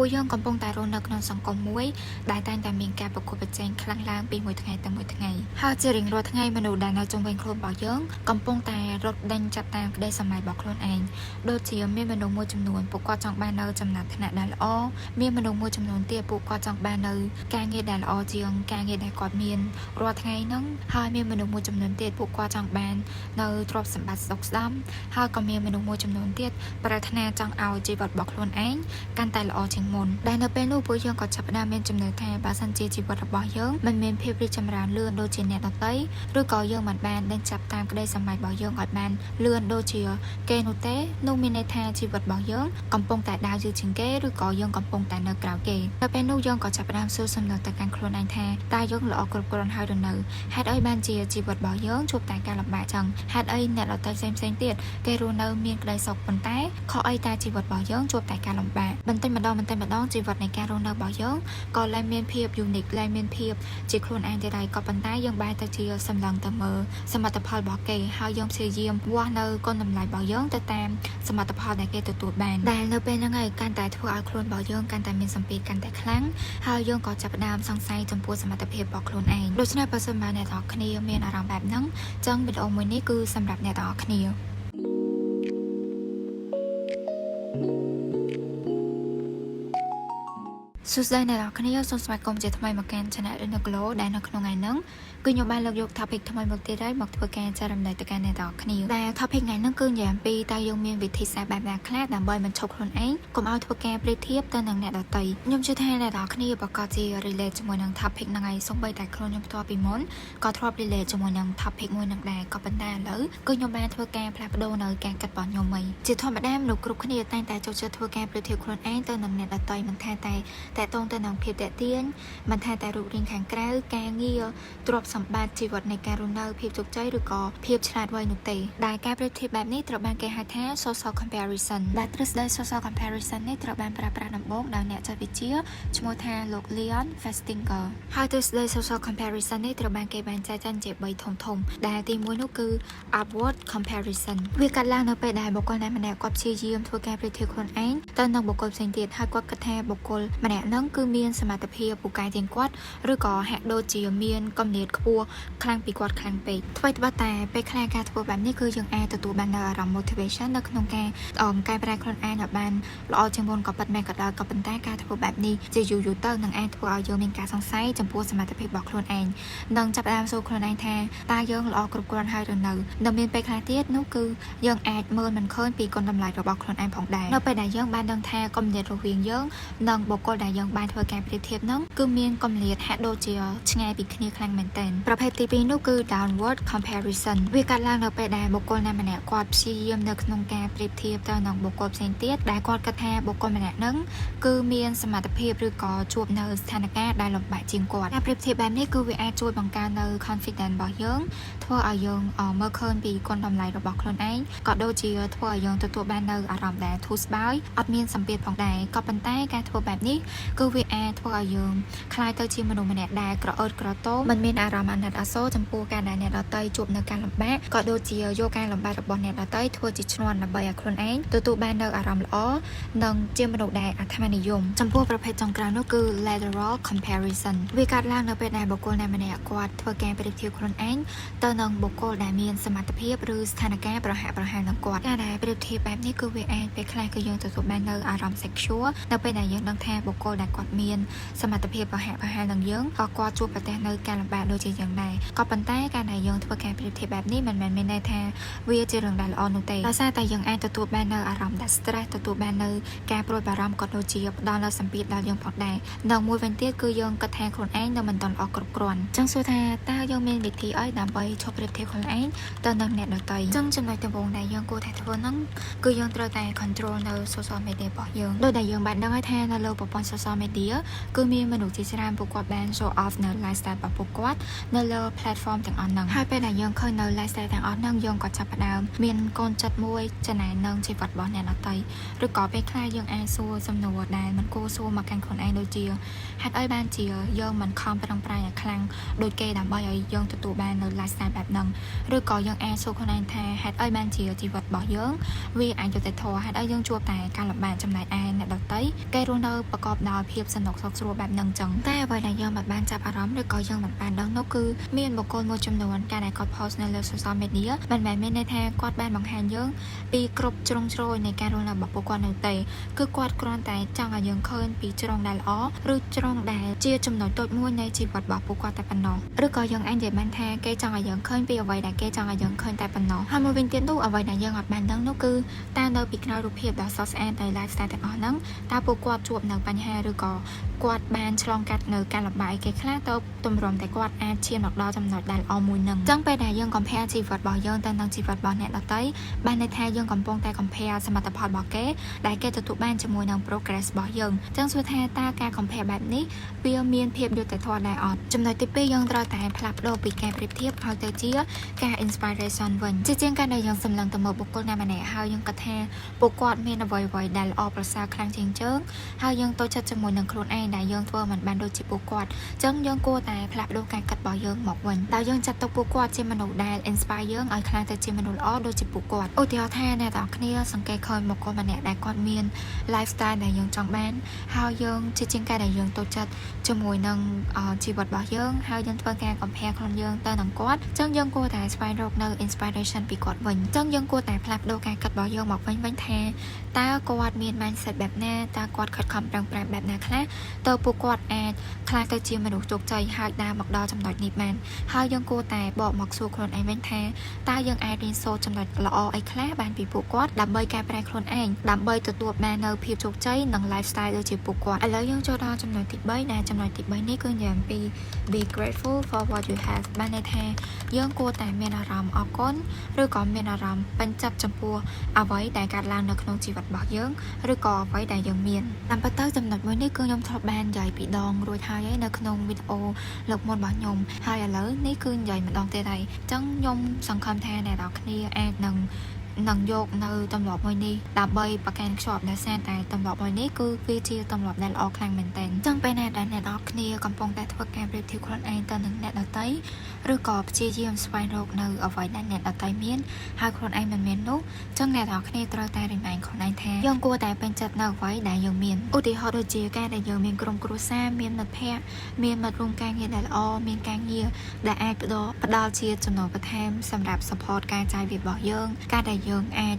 ពួកយើងកំពុងតែរស់នៅក្នុងសង្គមមួយដែលតែងតែមានការប្រកួតប្រជែងខ្លាំងឡើងពីមួយថ្ងៃទៅមួយថ្ងៃហើយជារៀងរាល់ថ្ងៃមនុស្សដែលនៅជុំវិញខ្លួនរបស់យើងកំពុងតែរត់ដេញចាប់តាមក្តីសម័យរបស់ខ្លួនឯងដូចជាមានមនុស្សមួយចំនួនពួកគាត់ចង់បាននៅចំណាត់ថ្នាក់ដែលល្អមានមនុស្សមួយចំនួនទៀតពួកគាត់ចង់បាននៅការងារដែលល្អជាងការងារដែលគាត់មានរាល់ថ្ងៃហ្នឹងហើយមានមនុស្សមួយចំនួនទៀតពួកគាត់ចង់បាននៅទ្រព្យសម្បត្តិស្ដុកស្ដម្ភហើយក៏មានមនុស្សមួយចំនួនទៀតប្រាថ្នាចង់ឲ្យជីវិតរបស់ខ្លួនឯងកាន់តែល្អជាងមុនដែលនៅពេលនោះពួកយើងក៏ចាប់ផ្ដើមមានចំណឿថាបើសិនជាជីវិតរបស់យើងមិនមានភាពរីកចម្រើនលឿនដូចជាអ្នកដទៃឬក៏យើងមិនបានដេញចាប់តាមក្តីសម័យរបស់យើងឲ្យបានលឿនដូចជាគេនោះទេនោះមានន័យថាជីវិតរបស់យើងកំពុងតែដើរយឺតជាងគេឬក៏យើងកំពុងតែនៅក្រៅគេនៅពេលនោះយើងក៏ចាប់ផ្ដើមសួរសំណួរទៅកាន់ខ្លួនឯងថាតើយើងល្អគ្រប់គ្រាន់ហើយឬនៅហេតុអីបានជាជីវិតរបស់យើងជួបតែការលំបាកចឹងហេតុអីអ្នកដទៃផ្សេងៗទៀតគេរស់នៅមានក្តីសុខប៉ុន្តែខុសអីតែជីវិតរបស់យើងជួបតែការលំបាកបន្តិចម្ដងជីវិតនៃការរស់នៅរបស់យើងក៏លែងមានភាព unique លែងមានភាពជាខ្លួនឯងទៅដែរក៏ប៉ុន្តែយើងបែរទៅជាសម្លឹងទៅមើលសមិទ្ធផលរបស់គេហើយយើងព្យាយាមវាស់នៅគុណតម្លៃរបស់យើងទៅតាមសមិទ្ធផលដែលគេទទួលបានដែលនៅពេលហ្នឹងហើយកាន់តែធ្វើឲ្យខ្លួនរបស់យើងកាន់តែមានសម្ពាធកាន់តែខ្លាំងហើយយើងក៏ចាប់ផ្ដើមសង្ស័យចំពោះសមត្ថភាពរបស់ខ្លួនឯងដូច្នេះបើសិនបើអ្នកទាំងអស់គ្នាមានអារម្មណ៍បែបហ្នឹងចឹងវីដេអូមួយនេះគឺសម្រាប់អ្នកទាំងអស់គ្នាសួស្តីអ្នកនរគ្នាសូមស្វាគមន៍ជាថ្មីមកកាន់ Channel Inoglo ដែលនៅក្នុងថ្ងៃហ្នឹងគឺខ្ញុំបានលើកយក topic ថ្មីមកទៀតហើយមកធ្វើការចែករំលែកទៅកាន់អ្នកនរគ្នាដែល topic ថ្ងៃហ្នឹងគឺនិយាយអំពីតើយើងមានវិធីសាស្ត្របែបណាខ្លះដើម្បីបញ្ឈប់ខ្លួនឯងកុំឲ្យធ្វើការប្រៀបធៀបទៅនឹងអ្នកដទៃខ្ញុំជឿថាអ្នកនរគ្នាប្រកាសជា relate ជាមួយនឹង topic ហ្នឹងហើយសូម្បីតែខ្លួនខ្ញុំផ្ទាល់ពីមុនក៏ធ្លាប់ relate ជាមួយនឹង topic មួយហ្នឹងដែរក៏ប៉ុន្តែឥឡូវគឺខ្ញុំបានធ្វើការផ្លាស់ប្ដូរនៅការគិតរបស់ខ្ញុំវិញជាធម្មតាមនុស្សគ្រប់គ្នាតែងតែចូលចិត្តធ្វើការប្រៀបធៀបខ្លួនឯងទៅនឹងអ្នកដទៃមិនថាតែតកតងទៅនឹងភាពតាក់ទាញមិនថាតែរូបរាងខាងក្រៅការងារទ្រព្យសម្បត្តិជីវិតនៃការរស់នៅភាពជោគជ័យឬក៏ភាពឆ្លាតវៃនោះទេដែលការប្រៀបធៀបបែបនេះត្រូវបានគេហៅថា social comparison ដែលទ្រឹស្ដី social comparison នេះត្រូវបានប្រើប្រាស់ដំបូងដោយអ្នកចិត្តវិទ្យាឈ្មោះថាលោក Leon Festinger ហើយទ្រឹស្ដី social comparison នេះត្រូវបានគេបែងចែកចេញជា3ធំៗដែលទី1នោះគឺ upward comparison វាកាត់ឡើងនៅពេលដែលបុគ្គលណាម្នាក់គាត់ព្យាយាមធ្វើការប្រៀបធៀបខ្លួនឯងទៅនឹងបុគ្គលផ្សេងទៀតហើយគាត់គិតថាបុគ្គលម្នាក់ហ្នឹងគឺមានសមត្ថភាពពូកែជាងគាត់ឬក៏ហាក់ដូចជាមានគំនិតខ្ពស់ខ្លាំងពីគាត់ខ្លាំងពេកថ្មីត្បិតតែពេលខ្លះការធ្វើបែបនេះគឺយើងអាចទទួលបាននូវអារម្មណ៍ motivation នៅក្នុងការកែប្រែខ្លួនឯងឲ្យបានល្អជាងមុនក៏ប៉ុន្តែក៏ដោយក៏ប៉ុន្តែការធ្វើបែបនេះជាយូរទៅនឹងអាចធ្វើឲ្យយើងមានការសង្ស័យចំពោះសមត្ថភាពរបស់ខ្លួនឯងនិងចាប់ផ្ដើមសួរខ្លួនឯងថាតើយើងល្អគ្រប់គ្រាន់ហើយឬនៅមានពេលខ្លះទៀតនោះគឺយើងអាចមើលមិនឃើញពីគុណតម្លៃរបស់ខ្លួនឯងផងដែរនៅពេលដែលយើងបានដឹងថាគំនិតរវាងយើងនិងបុគ្គលដែលយើងបានធ្វើការប្រៀបធៀបហ្នឹងគឺមានគម្លាតហាក់ដូចជាឆ្ងាយពីគ្នាខ្លាំងមែនទែនប្រភេទទី2នោះគឺ downward comparison វាកើតឡើងនៅពេលដែលបុគ្គលណាម្នាក់គាត់ព្យាយាមនៅក្នុងការប្រៀបធៀបទៅនឹងបុគ្គលផ្សេងទៀតដែលគាត់គិតថាបុគ្គលម្នាក់ហ្នឹងគឺមានសមត្ថភាពឬក៏ជួបនៅស្ថានភាពដែលលំបាកជាងគាត់ការប្រៀបធៀបបែបនេះគឺវាអាចជួយបង្កើននៅ confidence របស់យើងធ្វើឲ្យយើងមើលឃើញពីគុណតម្លៃរបស់ខ្លួនឯងក៏ដូចជាធ្វើឲ្យយើងទទួលបាននៅអារម្មណ៍ដែលធូរស្បើយអត់មានសម្ពាធផងដែរក៏ប៉ុន្តែការធ្វើបែបនេះគឺវាអាចធ្វើឲ្យយើងខ្លាយទៅជាមនុស្សម្នាក់ដែលក្រអឺតក្រទមមិនមានអារម្មណ៍អាណិតអាសូរចំពោះការដែលអ្នកដទៃជួបនៅការលំបាកក៏ដូចជាយកការលំបាករបស់អ្នកដទៃធ្វើជាឈ្នន់ដើម្បីឲ្យខ្លួនឯងទទួលបាននៅអារម្មណ៍ល្អនិងជាមនុស្សដែលអាត្មានិយមចំពោះប្រភេទចុងក្រោយនោះគឺ lateral comparison វាកើតឡើងនៅពេលដែលបុគ្គលណាម្នាក់គាត់ធ្វើការប្រៀបធៀបខ្លួនឯងទៅនឹងបុគ្គលដែលមានសមត្ថភាពឬស្ថានភាពប្រហាក់ប្រហែលនឹងគាត់ការដែលប្រៀបធៀបបែបនេះគឺវាអាចពេលខ្លះគឺយើងទទួលបាននៅអារម្មណ៍ secure នៅពេលដែលយើងដឹងថាបុគ្គលដែលគាត់មានសមត្ថភាពប្រហាក់ប្រហែលនឹងយើងក៏គាត់ជួបប្រទះនៅការលំបាកដូចជាយ៉ាងដែរក៏ប៉ុន្តែការដែលយើងធ្វើការប្រៀបធៀបបែបនេះមិនមែនមានន័យថាវាជារឿងដែលល្អនោះទេដោយសារតែយើងអាចទទួលបាននៅអារម្មណ៍ដែល stress ទទួលបាននៅការព្រួយបារម្ភក៏ដូចជាផ្ដល់នៅសម្ពាធដល់យើងផងដែរនិងមួយវិញទៀតគឺយើងគិតថាខ្លួនឯងនៅមិនទាន់ល្អគ្រប់គ្រាន់ចឹងសួរថាតើយើងមានវិធីអីដើម្បីឈប់ប្រៀបធៀបខ្លួនឯងទៅនឹងអ្នកដទៃចឹងចំណុចដំបូងដែលយើងគួរតែធ្វើហ្នឹងគឺយើងត្រូវតែ control នៅ social media របស់យើងដោយដែលយើងបានដឹងហើយថានៅលើប្រព័ន្ធ social media គឺមានមនុស្សជាច្រើនពួកគាត់បាន show off នៅ lifestyle របស់ពួកគាត់នៅលើ platform ទាំងអស់ហ្នឹងហើយពេលដែលយើងឃើញនៅ lifestyle ទាំងអស់ហ្នឹងយើងក៏ចាប់ផ្ដើមមានកូនចិត្តមួយចំណែននឹងជីវិតរបស់អ្នកដទៃឬក៏ពេលខ្លះយើងអាចសួរសំណួរដែលមិនគួរសួរមកកាន់ខ្លួនឯងដូចជាហេតុអីបានជាយើងមិនខំប្រឹងប្រែងឲ្យខ្លាំងដូចគេដើម្បីឲ្យយើងទទួលបាននៅ lifestyle បែបហ្នឹងឬក៏យើងអាចសួរខ្លួនឯងថាហេតុអីបានជាជីវិតរបស់យើងវាអាចយុត្តិធម៌ហេតុអីយើងជួបតែការលំបាកចំណែកឯអ្នកដទៃគេរស់នៅប្រកបដោយភាពសនុកសុខស្រួលបែបហ្នឹងចឹងតែអ្វីដែលយើងមិនបានចាប់អារម្មណ៍ឬក៏យើងមិនបានដឹងនោះគឺមានបុគ្គលមួយចំនួនការដែលគាត់ post នៅលើ social media មិនមែនមានន័យថាគាត់បានបង្ហាញយើងពីគ្រប់ជ្រុងជ្រោយនៃការរស់នៅរបស់ពួកគាត់នៅទេគឺគាត់គ្រាន់តែចង់ឲ្យយើងឃើញពីជ្រុងដែលល្អឬជ្រុងដែលជាចំណុចតូចមួយនៃជីវិតរបស់ពួកគាត់តែប៉ុណ្ណោះឬក៏យើងអាចនិយាយបានថាគេចង់ឲ្យយើងឃើញពីអ្វីដែលគេចង់ឲ្យយើងឃើញតែប៉ុណ្ណោះហើយមួយវិញទៀតនោះអ្វីដែលយើងអត់បានដឹងនោះគឺតើនៅពីក្រោយរូបភាពដ៏ស្រស់ស្អាតនៃ lifestyle ទាំងអស់ហ្នឹងតើពួកគាត់ជួបនៅបញ្ហាឬក៏គាត់បានឆ្លងកាត់នៅការលំបាកគេខ្លះទៅទម្រាំតែគាត់អាចឈានមកដល់ចំណុចដែលល្អមួយហ្នឹងចឹងពេលដែលយើង compare ជីវិតរបស់យើងទៅនឹងជីវិតរបស់អ្នកដទៃបានន័យថាយើងកំពុងតែ compare សមិទ្ធផលរបស់គេដែលគេទទួលបានជាមួយនឹង progress របស់យើងចឹងសួរថាតើការ compare បែបនេះវាមានភាពយុត្តិធម៌ដែរអត់ចំណុចទី2យើងត្រូវតែផ្លាស់ប្ដូរពីការប្រៀបធៀបឲ្យទៅជាការ inspiration វិញជាជាងការដែលយើងសម្លឹងទៅមើលបុគ្គលណាម្នាក់ហើយយើងគិតថាពួកគាត់មានអ្វីៗដែលល្អប្រសើរខ្លាំងជាងយើងហើយយើងទៅចិត្តជាមួយនឹងខ្លួនឯងដែលយើងធ្វើមិនបានដូចជាពួកគាត់ចឹងយើងគួរតែផ្លាស់ប្ដូរការគិតរបស់យើងមកវិញដោយយើងចាត់ទុកពួកគាត់ជាមនុស្សដែល inspire យើងឲ្យខ្លាំងទៅជាមនុស្សល្អដូចជាពួកគាត់ឧទាហរណ៍ថាអ្នកទាំងគ្នាសង្កេតឃើញបុគ្គលម្នាក់ដែលគាត់មាន lifestyle ដែលយើងចង់បានហើយយើងជាជាងការដែលយើងទៅចិត្តជាមួយនឹងជីវិតរបស់យើងហើយយើងធ្វើការ compare ខ្លួនយើងទៅនឹងគាត់ចឹងយើងគួរតែស្វែងរកនៅ inspiration ពីគាត់វិញចឹងយើងគួរតែផ្លាស់ប្ដូរការគិតរបស់យើងមកវិញថាតើគាត់មាន mindset បែបណាតើគាត់ខិតខំប្រឹងប្រែងបែបណាខ្លះតើពួកគាត់អាចខ្លាចទៅជាមនុស្សជោគជ័យហើយដើរមកដល់ចំណុចនេះបានហើយយើងគួរតែបកមកសួរខ្លួនឯងវិញថាតើយើងអាចរៀនសូត្រចំណុចល្អអីខ្លះបានពីពួកគាត់ដើម្បីកែប្រែខ្លួនឯងដើម្បីទទួលបាននៅភាពជោគជ័យនិង lifestyle ដូចជាពួកគាត់ឥឡូវយើងចូលដល់ចំណុចទី3ដែលចំណុចទី3នេះគឺនិយាយអំពី be grateful for what you have បានន័យថាយើងគួរតែមានអារម្មណ៍អរគុណឬក៏មានអារម្មណ៍ពេញចិត្តចំពោះអ្វីដែលកើតឡើងនៅក្នុងជីវិតរបស់យើងឬក៏អ្វីដែលយើងមានតាមពិតទៅចំណុចមួយនេះគឺខ្ញុំធ្លាប់បាននិយាយពីដងរួចហើយនៅក្នុងវីដេអូលើកមុនរបស់ខ្ញុំហើយឥឡូវនេះគឺនិយាយម្ដងទៀតហើយអញ្ចឹងខ្ញុំសង្ឃឹមថាអ្នកនរគ្នាអាចនឹងយកនៅទម្លាប់មួយនេះដើម្បីប្រកាន់ខ្ជាប់ដោយសារតែទម្លាប់មួយនេះគឺវាជាទម្លាប់ដែលល្អខ្លាំងមែនទែនអញ្ចឹងពេលណាដែលអ្នកនរគ្នាកំពុងតែធ្វើការប្រៀបធៀបខ្លួនឯងទៅនឹងអ្នកដទៃឬក៏ព្យាយាមស្វែងរកនៅអ្វីដែលអ្នកដទៃមានហើយខ្លួនឯងមិនមាននោះអញ្ចឹងអ្នកនរគ្នាត្រូវតែremindខ្លួនឯងថាយើងគួរតែពេញចិត្តនៅអ្វីដែលយើងមានឧទាហរណ៍ដូចជាការដែលយើងមានក្រុមគ្រួសារមានមិត្តភ័ក្តិមានមិត្តរួមការងារដែលល្អមានការងារដែលអាចផ្ដល់ជាចំណូលបន្ថែមសម្រាប់ support ការចាយវាយរបស់យើងការដែលយើងអាច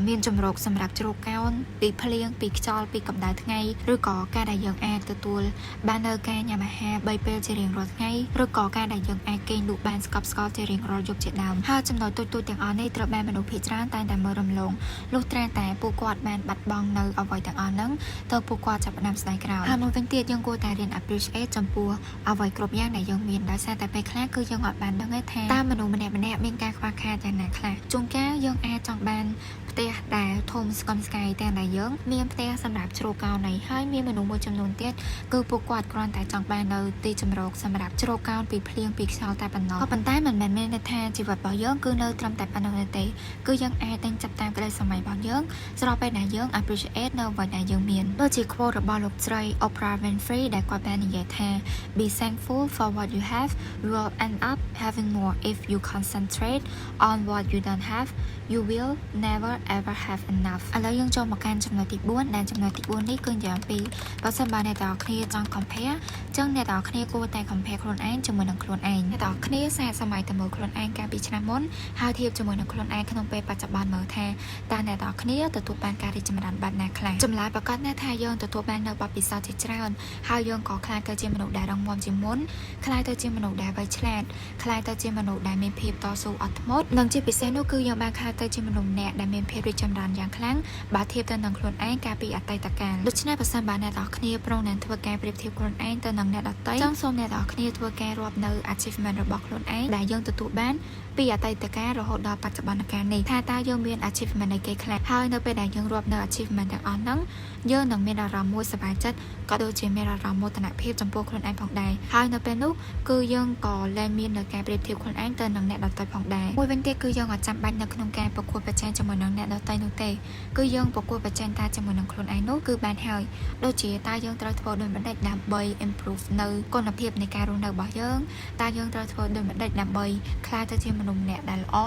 មានចម្រោកសម្រាប់ជ្រកកោនពីភ្លៀងពីខ្យល់ពីកម្ដៅថ្ងៃឬក៏ការដែលយើងអាចទទួលបាននៅការញ៉ាំអាហារ3ពេលជារៀងរាល់ថ្ងៃឬក៏ការដែលយើងអាចគេងលក់បានស្កប់ស្កល់ជារៀងរាល់យប់ជាដើមហើយចំណុចទូចៗទាំងអស់នេះត្រូវបានមនុស្សភាគច្រើនតែងតែមើលរំលងលុះត្រាតែពួកគាត់បានបាត់បង់នៅអ្វីទាំងអស់ហ្នឹងទៅពួកគាត់ចាប់ផ្ដើមស្ដាយក្រោយហើយមួយវិញទៀតយើងគួរតែរៀន appreciate ចំពោះអ្វីគ្រប់យ៉ាងដែលយើងមានដោយសារតែពេលខ្លះគឺយើងអត់បានដឹងទេថាតើមនុស្សម្នាក់ៗមានការខ្វះខាតយ៉ាងណាខ្លះជួនកាលយើងអាចចង់បានផ្ទះដែលធំស្កុនស្កៃតែដែលយើងមានផ្ទះសម្រាប់ជ្រកកោននេះហើយមានមនុស្សមួយចំនួនទៀតគឺពួកគាត់គ្រាន់តែចង់បាននៅទីជម្រកសម្រាប់ជ្រកកោនពីភ្លៀងពីខ្យល់តែប៉ុណ្ណោះក៏ប៉ុន្តែមិនមែនមានន័យថាជីវិតរបស់យើងគឺនៅត្រឹមតែប៉ុណ្ណោះទេគឺយើងអាចតែចាប់តាមក្តីសម័យរបស់យើងស្របពេលដែលយើង appreciate នៅអ្វីដែលយើងមានដូចជា quote របស់លោកស្រី Oprah Winfrey ដែលគាត់បាននិយាយថា be thankful for what you have you will end up having more if you concentrate on what you don't have you will never ever have enough ឥឡូវយើងចូលមកកាន់ចំណុចទី4ដែលចំណុចទី4នេះគឺនិយាយអំពីបើសិនបើអ្នកទាំងគ្នាចង់ compare ចឹងអ្នកទាំងគ្នាគួរតែ compare ខ្លួនឯងជាមួយនឹងខ្លួនឯងអ្នកទាំងគ្នាសាកសម័យទៅមើលខ្លួនឯងកាលពីឆ្នាំមុនហើយធៀបជាមួយនឹងខ្លួនឯងក្នុងពេលបច្ចុប្បន្នមើលថាតើអ្នកទាំងគ្នាទទួលបានការរីកចម្រើនបែបណាខ្លះចម្លើយប្រកាសណាស់ថាយើងទទួលបាននៅបទពិសោធន៍ជាច្រើនហើយយើងក៏ខ្លាចទៅជាមនុស្សដែលរឹងមាំជាងមុនខ្លាចទៅជាមនុស្សដែលវៃឆ្លាតខ្លាចទៅជាមនុស្សដែលមានភាពតស៊ូអត់ធ្មត់និងជាពិសេសនោះគឺយើងបានខ្លាចទៅជាមនុស្សម្នាក់ដែលមាន ភាពរីកចម្រើនយ៉ាងខ្លាំងបើធៀបទៅនឹងខ្លួនឯងកាលពីអតីតកាលដូច្នេះបើសិនបើអ្នកទាំងអស់គ្នាប្រងនឹងធ្វើការប្រៀបធៀបខ្លួនឯងទៅនឹងអ្នកដទៃចង់សូមអ្នកទាំងអស់គ្នាធ្វើការរាប់នៅ achievement របស់ខ្លួនឯងដែលយើងទទួលបានពីអតីតកាលរហូតដល់បច្ចុប្បន្នកាលនេះថាតើយើងមាន achievement អីគេខ្លះហើយនៅពេលដែលយើងរាប់នៅ achievement ទាំងអស់ហ្នឹងយើងនឹងមានអារម្មណ៍មួយសប្បាយចិត្តក៏ដូចជាមានអារម្មណ៍មោទនភាពចំពោះខ្លួនឯងផងដែរហើយនៅពេលនោះគឺយើងក៏លែងមាននៅការប្រៀបធៀបខ្លួនឯងទៅនឹងអ្នកដទៃផងដែរមួយវិញទៀតគឺយើងអត់ចាំបាច់នៅក្នុងការប្រកួតប្រជែងជាមួយនឹងអ្នកដទៃនោះទេគឺយើងប្រកួតប្រជែងតែជាមួយនឹងខ្លួនឯងនោះគឺបានហើយដូចជាតើយើងត្រូវធ្វើដូចម្តេចដើម្បី improve នៅគុណភាពនៃការរស់នៅរបស់យើងតើយើងត្រូវធ្វើដូចម្តេចដើម្បីក្លាយទៅជាមនុស្សម្នាក់ដែលល្អ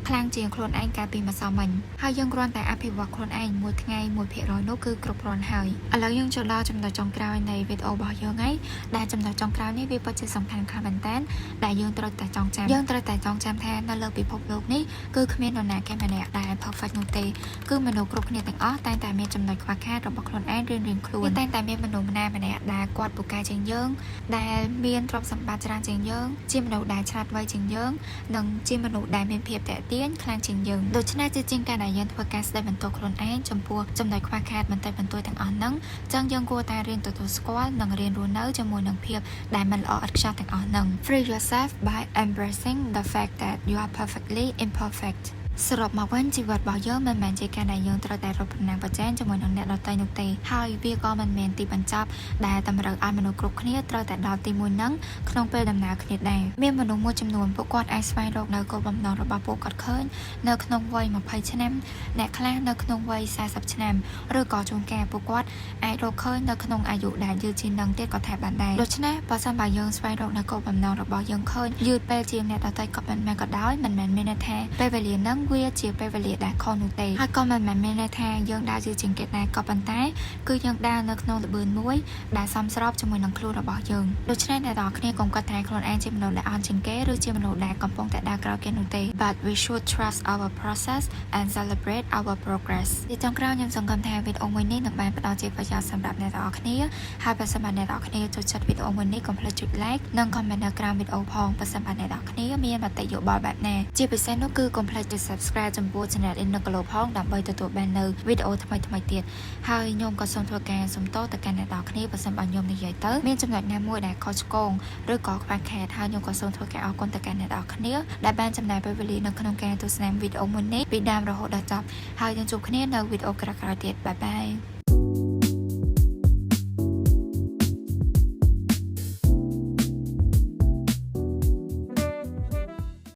ខ្លាំងជាងខ្លួនឯងកាលពីម្សិលមិញហើយយើងគ្រាន់តែអភិវឌ្ឍខ្លួនឯងមួយថ្ងៃ 1% នោះគឺគ្រប់គ្រាន់ហើយឥឡូវយើងចូលដល់ចំណុចចុងក្រោយនៃវីដេអូរបស់យើងហើយដែលចំណុចចុងក្រោយនេះវាពិតជាសំខាន់ខ្លាំងមែនតើដែលយើងត្រូវតែចងចាំថានៅលើពិភពលោកនេះគឺគ្មាននរណាគេម្នាក់ដែល perfect នោះទេគឺមនុស្សគ្រប់គ្នាទាំងអស់តែងតែមានចំណុចខ្វះខាតរបស់ខ្លួនឯងរៀងៗខ្លួនតែងតែមានមនុស្សម្នាក់ដែលគាត់ពូកែជាងយើងដែលមានទ្រព្យសម្បត្តិច្រើនជាងយើងជាមនុស្សដែលឆ្លាតវៃជាងយើងនិងជាមនុស្សដែលមានភាពតាក់ទាញខ្លាំងជាងយើងដូច្នេះជាការដែលយើងធ្វើការស្ដីបន្ទោសខ្លួនឯងចំពោះចំណុចខ្វះខាតបន្តិចបន្តួចទាំងអស់ហ្នឹងចឹងយើងគួរតែរៀនទទួលស្គាល់និងរៀនរស់នៅជាមួយនឹងភាពដែលមិនល្អឥតខ្ចោះទាំងអស់ហ្នឹង Free yourself by embracing the fact that you are perfectly imperfect សរុបមកវិញជីវិតរបស់យើងមិនមែនជាការដែលយើងត្រូវតែរកប្រណាំងប្រជែងជាមួយនឹងអ្នកដទៃនោះទេហើយវាក៏មិនមែនទីបញ្ចប់ដែលតម្រូវឲ្យមនុស្សគ្រប់គ្នាត្រូវតែដល់ទីមួយហ្នឹងក្នុងពេលដំណើរគ្នាដែរមានមនុស្សមួយចំនួនពួកគាត់អាចស្វែងរកនៅគោលបំណងរបស់ពួកគាត់ឃើញនៅក្នុងវ័យ20ឆ្នាំអ្នកខ្លះនៅក្នុងវ័យ40ឆ្នាំឬក៏ជួនកាលពួកគាត់អាចរកឃើញនៅក្នុងអាយុដែលយឺតជាងនឹងទៀតក៏ថាបានដែរដូច្នេះបើសិនបើយើងស្វែងរកនៅគោលបំណងរបស់យើងឃើញយឺតពេលជាងអ្នកដទៃក៏មិនមែនក៏ដោយមិនមែនមានន័យថាពេលវេលាហ្នឹងវាជាពេលវេលាដែលខុសនោះទេហើយក៏មិនមែនមានន័យថាយើងដើរយឺតជាងគេដែរក៏ប៉ុន្តែគឺយើងដើរនៅក្នុងល្បឿនមួយដែលសមស្របជាមួយនឹងខ្លួនរបស់យើងដូច្នេះអ្នកទាំងអស់គ្នាកុំគិតថាខ្លួនឯងជាមនុស្សដែលអន់ជាងគេឬជាមនុស្សដែលកំពុងតែដើរក្រោយគេនោះទេ but we should trust our process and celebrate our progress ទីចុងក្រោយខ្ញុំសង្ឃឹមថាវីដេអូមួយនេះនឹងបានផ្ដល់ជាប្រយោជន៍សម្រាប់អ្នកទាំងអស់គ្នាហើយបើសិនបើអ្នកទាំងអស់គ្នាចូលចិត្តវីដេអូមួយនេះកុំភ្លេចចុច like និង comment នៅក្រោមវីដេអូផងបើសិនបើអ្នកទាំងអស់គ្នាមានមតិយោបល់បែបណាជាពិសេសនោះគឺកុំភ្លេចចុច subscribe ចំពោះ channel Innoglo ផងដើម្បីទទួលបាននៅវីដេអូថ្មីៗទៀតហើយខ្ញុំក៏សូមធ្វើការសុំទោសទៅកាន់អ្នកទាំងអស់គ្នាបើសិនបើខ្ញុំនិយាយទៅមានចំណុចណាមួយដែលខុសឆ្គងឬក៏ខ្វះខាតហើយខ្ញុំក៏សូមធ្វើការអរគុណទៅកាន់អ្នកទាំងអស់គ្នាដែលបានចំណាយពេលវេលានៅក្នុងការទស្សនាវីដេអូមួយនេះពីដើមរហូតដល់ចប់ហើយយើងជួបគ្នានៅវីដេអូក្រោយៗទៀតបាយបាយ